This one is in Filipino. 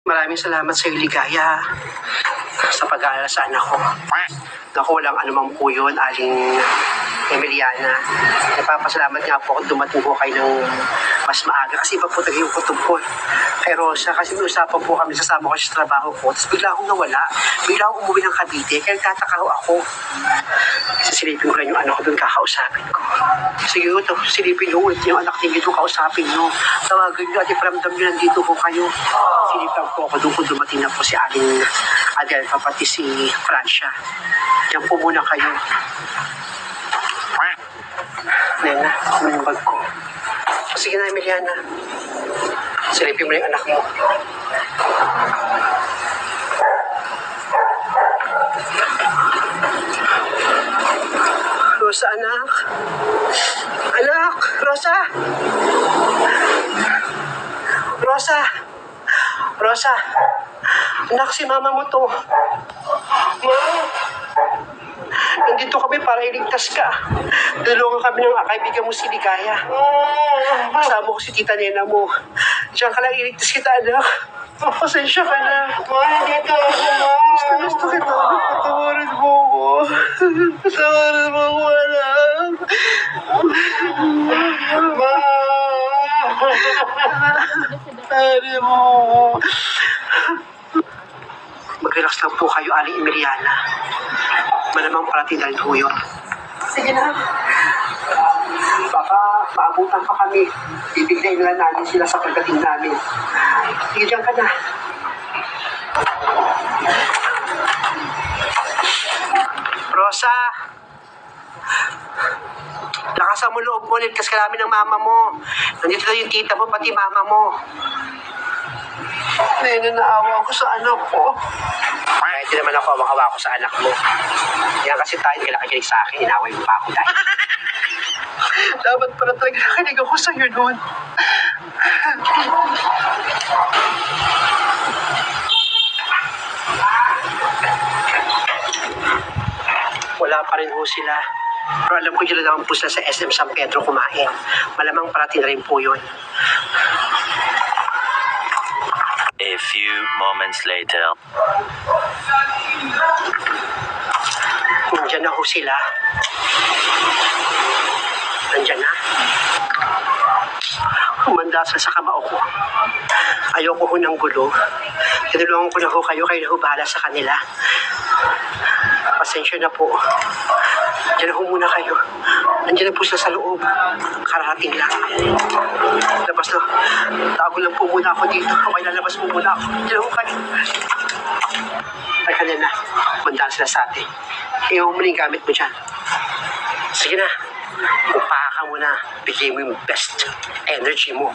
Maraming salamat sa iyo, Ligaya, sa pag-aalala sa anak ko. Naku, walang anumang po yun, Aling Emiliana. Nagpapasalamat nga po kung dumating po kayo ng mas maaga kasi iba po talaga yung kutob ko. Kay Rosa, kasi may usapan po kami, sasama ko sa trabaho ko. Tapos bigla akong nawala, bigla akong umuwi ng Cavite, kaya nagtataka ako. Kasi silipin ko lang yung anak ko doon, kakausapin ko. Sige ko to, silipin nyo ulit yung anak ninyo doon, kausapin nyo. Tawagan nyo at iparamdam nyo nandito po kayo. Silipan po ako doon kung dumating na po si Aling Adelfa, pati si Francia. Diyan po muna kayo. Nena, yung bag ko. Sige na, Emiliana. Silipin mo na yung anak mo. Rosa, anak. Anak, Rosa. Rosa. Rosa. Anak, si mama mo to. Mama. Nandito kami para iligtas ka. Tulungan kami ng kaibigan mo si Ligaya. Kasama ko si tita Nena mo. Diyan ka lang iligtas kita, anak. Pasensya ka na. Dito ako, Gusto kita. Patawarin mo ko. Patawarin mo ko, anak. Patawarin mo. Mag-relax lang po kayo, Aling Emiliana. Malamang parating dahil ho yun. Sige na. Baka maabutan pa kami. Bibiglayin lang namin sila sa pagdating namin. Sige, dyan ka na. Rosa! Lakasan mo loob mo, ligtas ka namin ng mama mo. Nandito na yung tita mo, pati mama mo. Nena, naawa ko sa anak ko. Kahit di naman ako makawa ko sa anak mo. Yan kasi tayo, kailangan kinig sa akin, inaway mo pa ako dahil. Dapat pala talaga nakinig ako sa'yo noon. Wala pa rin ho sila. Pero alam ko yun naman po sila sa SM San Pedro kumain. Malamang parating rin po yun. A few moments later. Nandiyan na ho sila. Nandiyan na. Humanda sila sa kamao ko. Ayoko ho ng gulo. Tinulungan ko na ho kayo na ho bahala sa kanila. Pasensya na po. Diyan na ho muna kayo. Nandiyan na po sila sa loob. Karating lang. Labas na. Tago lang po muna ako dito. Okay, lalabas mo muna ako. Diyan na ho kayo. Ay, kanina. Mandaan sila sa atin. Iyon mo na yung gamit mo dyan. Sige na. Upaha ka muna. Bigay mo yung best energy mo.